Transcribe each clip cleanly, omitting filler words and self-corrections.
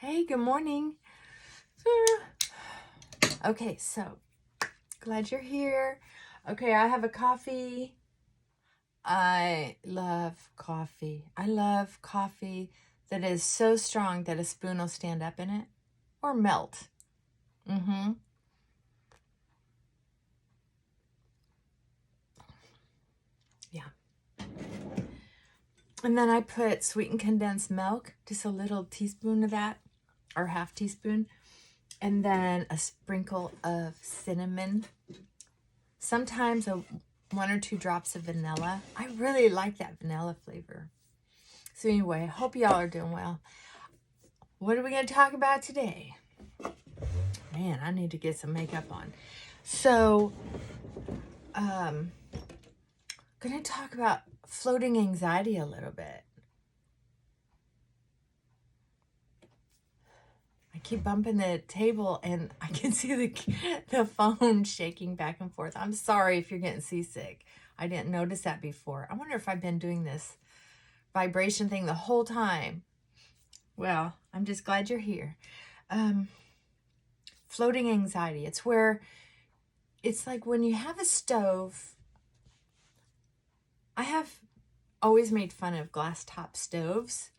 Hey, good morning. Okay, so glad you're here. Okay, I have a coffee. I love coffee. I love coffee that is so strong that a spoon will stand up in it or melt. Yeah. And then I put sweetened condensed milk, just a little teaspoon of that, or half teaspoon, and then a sprinkle of cinnamon. Sometimes one or two drops of vanilla. I really like that vanilla flavor. So anyway, I hope y'all are doing well. What are we going to talk about today? Man, I need to get some makeup on. So, going to talk about floating anxiety a little bit. I keep bumping the table and I can see the phone shaking back and forth. I'm sorry if you're getting seasick. I didn't notice that before. I wonder if I've been doing this vibration thing the whole time. Well, I'm just glad you're here. Floating anxiety. It's like when you have a stove. I have always made fun of glass top stoves.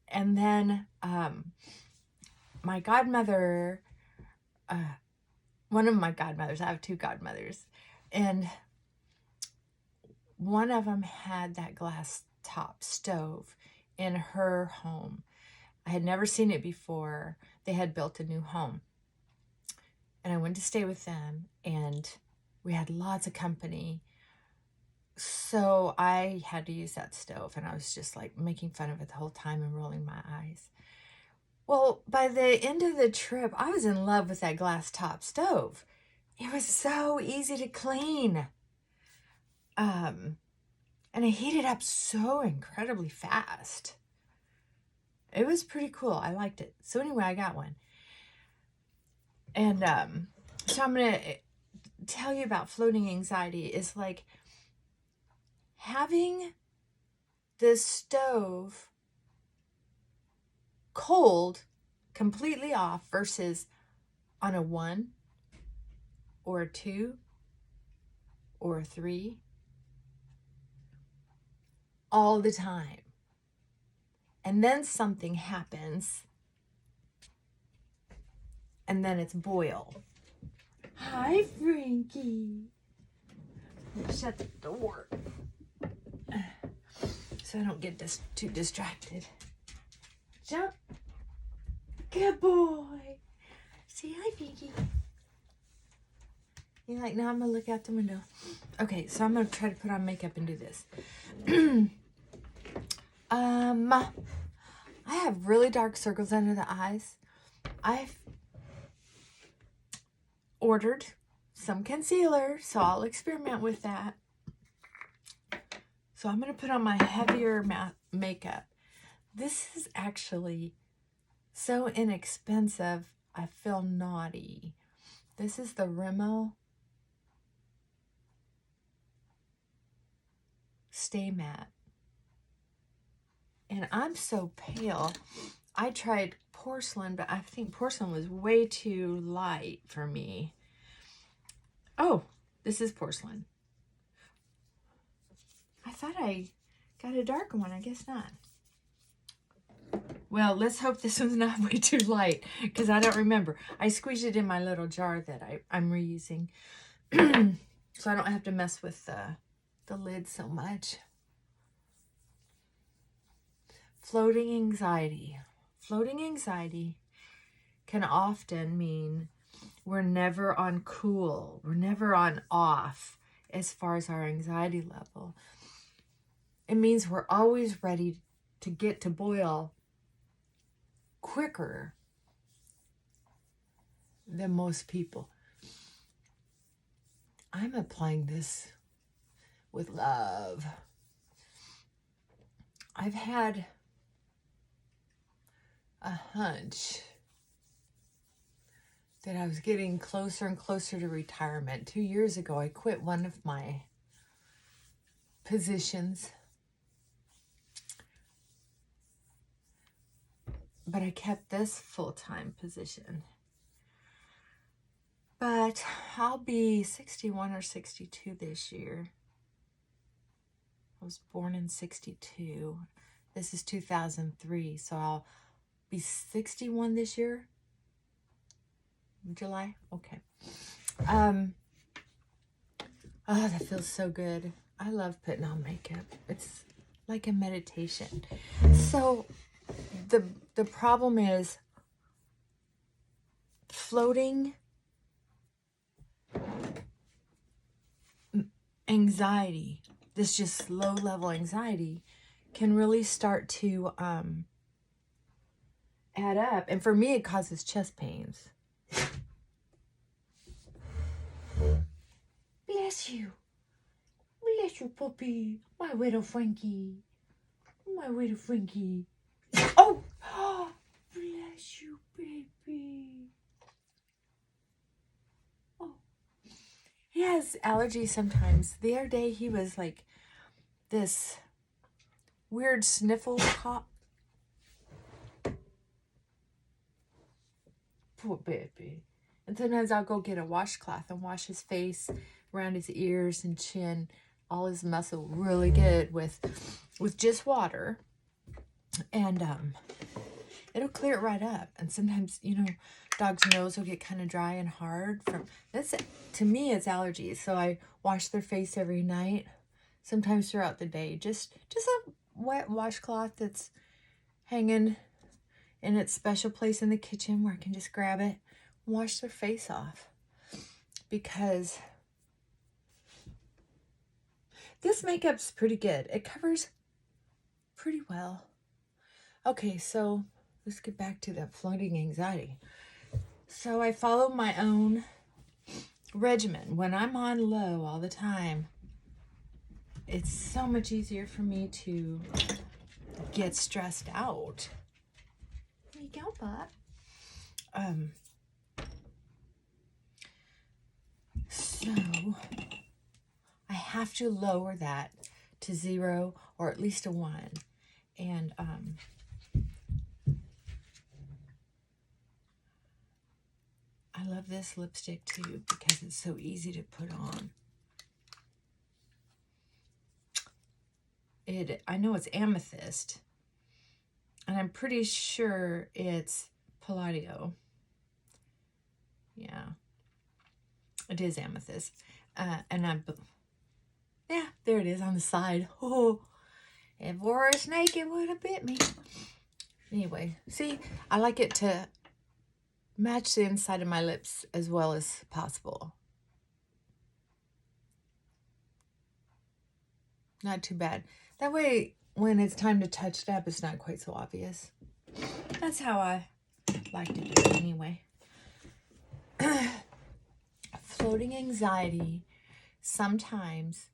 And then my godmother, one of my godmothers, I have two godmothers, and one of them had that glass top stove in her home. I had never seen it before. They had built a new home. And I went to stay with them, and we had lots of company. So I had to use that stove, and I was just like making fun of it the whole time and rolling my eyes. Well, by the end of the trip, I was in love with that glass top stove. It was so easy to clean. And it heated up so incredibly fast. It was pretty cool. I liked it. So anyway, I got one. And so I'm going to tell you about floating anxiety. Is like having the stove cold, completely off, versus on a 1 or a 2 or a 3 all the time. And then something happens, and then it's boil. Hi, Frankie. Shut the door so I don't get too distracted. Jump. Good boy. Say hi, Frankie. You're like, no, I'm going to look out the window. Okay, so I'm going to try to put on makeup and do this. I have really dark circles under the eyes. I've ordered some concealer, so I'll experiment with that. So I'm going to put on my heavier makeup. This is actually so inexpensive, I feel naughty. This is the Rimmel Stay Matte. And I'm so pale. I tried porcelain, but I think porcelain was way too light for me. Oh, this is porcelain. I thought I got a darker one. I guess not. Well, let's hope this one's not way too light, because I don't remember. I squeezed it in my little jar that I'm reusing. So I don't have to mess with the lid so much. Floating anxiety. Floating anxiety can often mean we're never on cool. We're never on off as far as our anxiety level. It means we're always ready to get to boil quicker than most people. I'm applying this with love. I've had a hunch that I was getting closer and closer to retirement. 2 years ago, I quit one of my positions. but I kept this full-time position. But I'll be 61 or 62 this year. I was born in 62. This is 2003, so I'll be 61 this year. July? Okay. Oh, that feels so good. I love putting on makeup. It's like a meditation. So the problem is floating anxiety, this just low level anxiety can really start to add up. And for me, it causes chest pains. Bless you. Bless you, puppy. My little Frankie. My little Frankie. Oh! Bless you, baby. Oh. He has allergies sometimes. The other day, he was like this weird sniffle cough. Poor baby. And sometimes I'll go get a washcloth and wash his face, around his ears and chin, all his muscle really good with just water. And it'll clear it right up. And sometimes, you know, dog's nose will get kind of dry and hard from this. To me, it's allergies. So I wash their face every night, sometimes throughout the day. Just a wet washcloth that's hanging in its special place in the kitchen where I can just grab it and wash their face off. Because this makeup's pretty good. It covers pretty well. Okay, so let's get back to that floating anxiety. So I follow my own regimen. When I'm on low all the time, it's so much easier for me to get stressed out. There you go, bud. So I have to lower that to 0 or at least a 1. And I love this lipstick too because it's so easy to put on. I know it's amethyst, and I'm pretty sure it's Palladio. Yeah, it is amethyst. Yeah, there it is on the side. Oh, if it were a snake, it would have bit me. Anyway, see, I like it to match the inside of my lips as well as possible. Not too bad. That way, when it's time to touch it up, it's not quite so obvious. That's how I like to do it anyway. Floating anxiety sometimes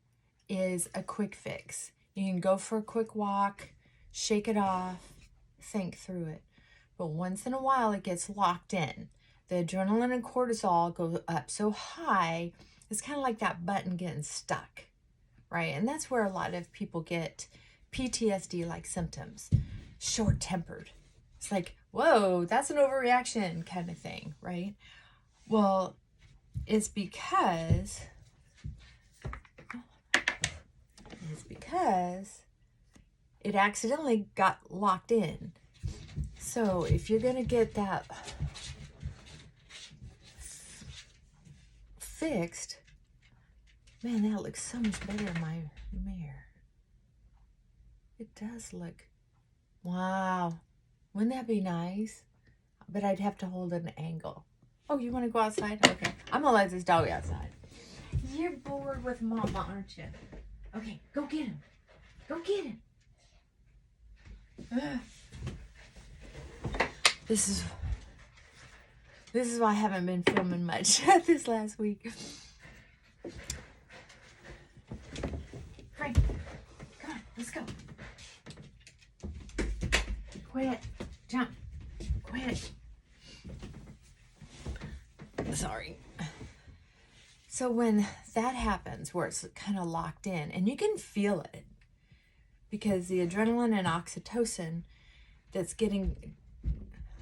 is a quick fix. You can go for a quick walk, shake it off, think through it. But once in a while, it gets locked in. The adrenaline and cortisol go up so high, it's kind of like that button getting stuck, right? And that's where a lot of people get PTSD-like symptoms, short-tempered. It's like, whoa, that's an overreaction kind of thing, right? Well, it's because it accidentally got locked in. So if you're going to get that fixed, man, that looks so much better in my mirror. It does look, wow. Wouldn't that be nice? But I'd have to hold an angle. Oh, you want to go outside? Okay. I'm going to let this dog outside. You're bored with Mama, aren't you? Okay, go get him. Go get him. This is why I haven't been filming much this last week. Frank, come on, let's go. Quit. Jump. Quit. Sorry. So when that happens, where it's kind of locked in, and you can feel it, because the adrenaline and oxytocin that's getting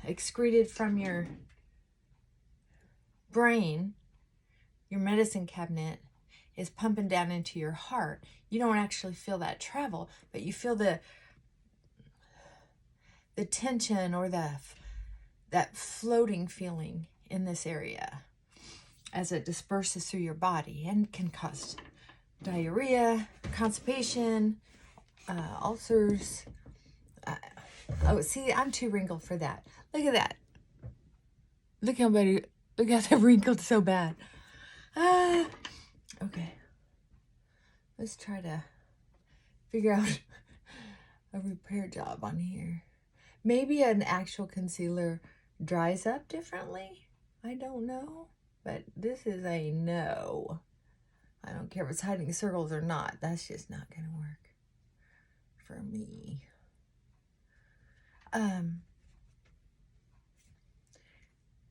excreted from your brain, your medicine cabinet, is pumping down into your heart. You don't actually feel that travel, but you feel the tension or that floating feeling in this area as it disperses through your body and can cause diarrhea, constipation, ulcers. Oh, see, I'm too wrinkled for that. Look at that. Look how they're wrinkled so bad. Okay. Let's try to figure out a repair job on here. Maybe an actual concealer dries up differently. I don't know. But this is a no. I don't care if it's hiding circles or not. That's just not going to work for me.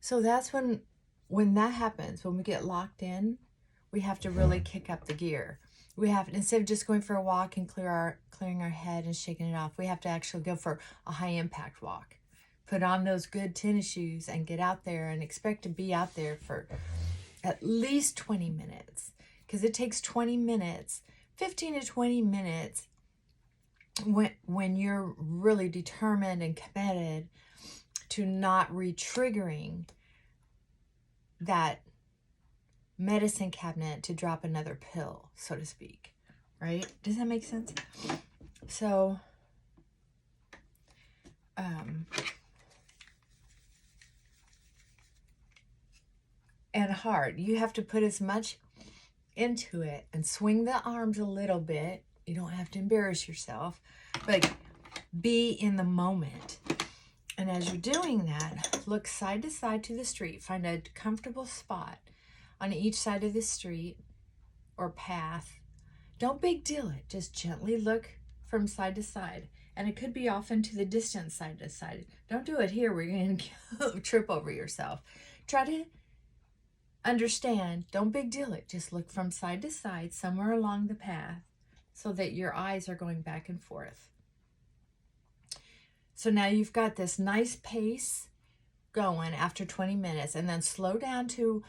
So that's when that happens, when we get locked in, we have to really kick up the gear. We have, instead of just going for a walk and clearing our head and shaking it off, we have to actually go for a high impact walk. Put on those good tennis shoes and get out there and expect to be out there for at least 20 minutes. Because it takes 20 minutes, 15 to 20 minutes when you're really determined and committed to not re-triggering that medicine cabinet to drop another pill, so to speak, right? Does that make sense? So, and hard. You have to put as much into it and swing the arms a little bit. You don't have to embarrass yourself, but be in the moment. And as you're doing that, look side to side to the street. Find a comfortable spot on each side of the street or path. Don't big deal it. Just gently look from side to side. And it could be off into the distant side to side. Don't do it here where you're going to trip over yourself. Try to understand. Don't big deal it. Just look from side to side somewhere along the path so that your eyes are going back and forth. So now you've got this nice pace going after 20 minutes, and then slow down to,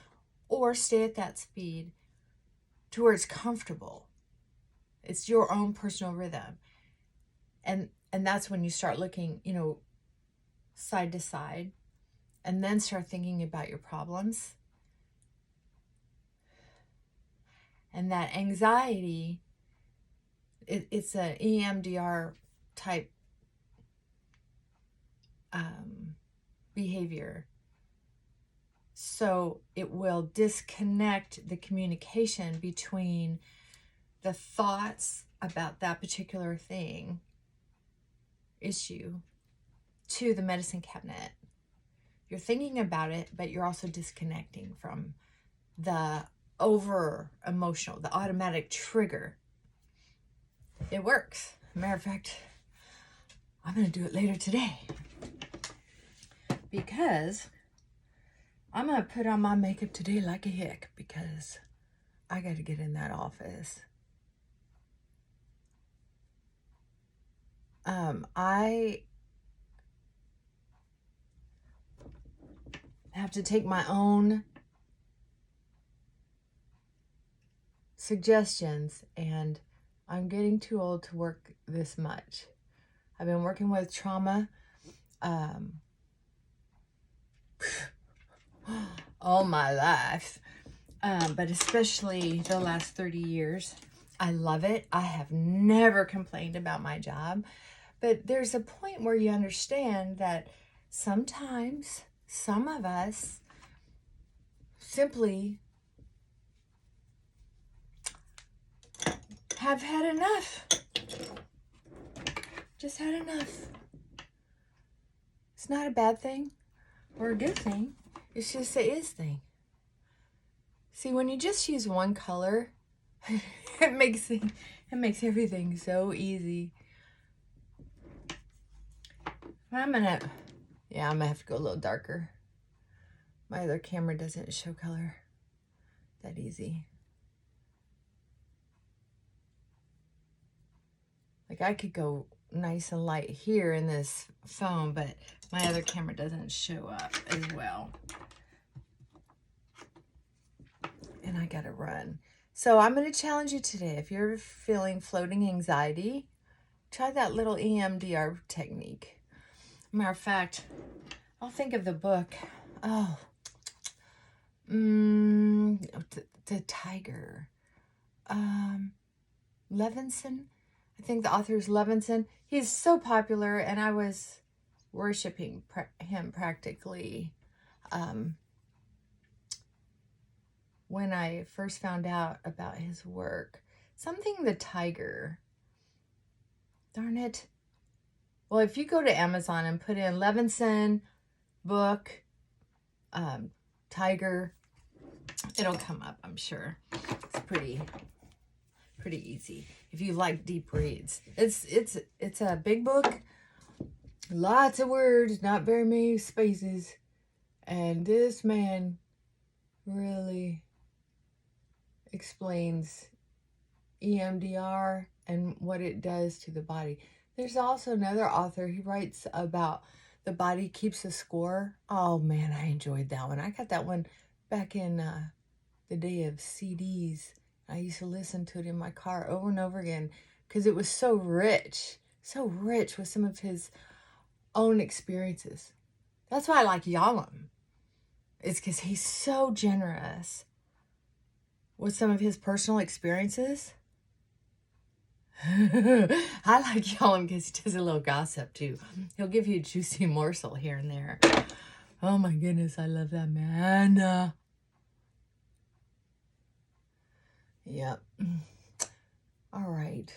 or stay at that speed to where it's comfortable. It's your own personal rhythm. And that's when you start looking, side to side, and then start thinking about your problems. And that anxiety, it's an EMDR type behavior. So it will disconnect the communication between the thoughts about that particular issue, to the medicine cabinet. You're thinking about it, but you're also disconnecting from the the automatic trigger. It works. Matter of fact, I'm going to do it later today, because I'm going to put on my makeup today like a hick, because I got to get in that office. I have to take my own suggestions, and I'm getting too old to work this much. I've been working with trauma all my life, but especially the last 30 years. I love it. I have never complained about my job, but there's a point where you understand that sometimes some of us simply have had enough. Just had enough. It's not a bad thing or a good thing. It's just a is thing. See, when you just use one color, it makes everything so easy. I'm gonna have to go a little darker. My other camera doesn't show color that easy. Like, I could go nice and light here in this phone, but my other camera doesn't show up as well. And I gotta run. So I'm gonna challenge you today. If you're feeling floating anxiety, try that little EMDR technique. Matter of fact, I'll think of the book. Oh, the tiger. Levinson. I think the author is Levinson. He's so popular, and I was worshiping him practically when I first found out about his work. Something the tiger. Darn it. Well, if you go to Amazon and put in Levinson book, tiger, it'll come up, I'm sure. It's pretty easy if you like deep reads. It's a big book, lots of words, not very many spaces, and this man really explains EMDR and what it does to the body. There's also another author, he writes about the body keeps a score. Oh man, I enjoyed that one. I got that one back in the day of CDs. I used to listen to it in my car over and over again because it was so rich with some of his own experiences. That's why I like Yalom. It's because he's so generous with some of his personal experiences. I like Yalom because he does a little gossip too. He'll give you a juicy morsel here and there. Oh my goodness, I love that man. Yep. All right.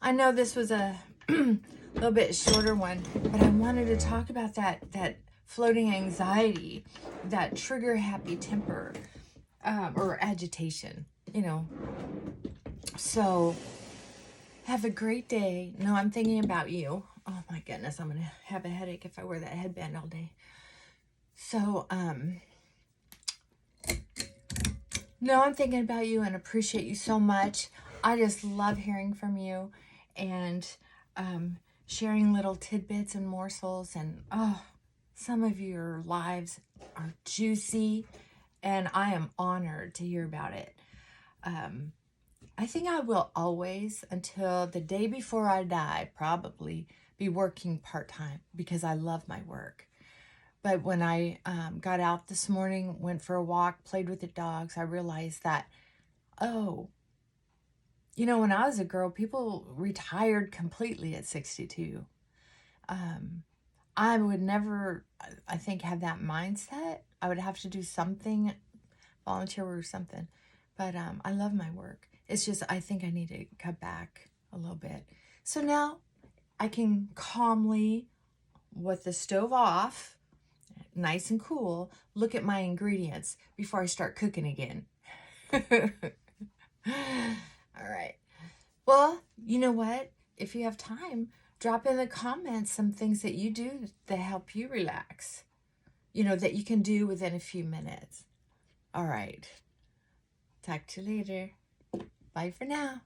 I know this was a little bit shorter one, but I wanted to talk about that floating anxiety, that trigger happy temper, or agitation, you know. So have a great day. No, I'm thinking about you. Oh my goodness, I'm going to have a headache if I wear that headband all day. So, no, I'm thinking about you and appreciate you so much. I just love hearing from you and sharing little tidbits and morsels. And some of your lives are juicy, and I am honored to hear about it. I think I will always, until the day before I die, probably be working part-time because I love my work. But when I got out this morning, went for a walk, played with the dogs, I realized that, when I was a girl, people retired completely at 62. I would never, I think, have that mindset. I would have to do something, volunteer or something. But I love my work. It's just, I think I need to cut back a little bit. So now I can calmly, with the stove off, nice and cool, look at my ingredients before I start cooking again. All right. Well, you know what? If you have time, drop in the comments some things that you do that help you relax, that you can do within a few minutes. All right. Talk to you later. Bye for now.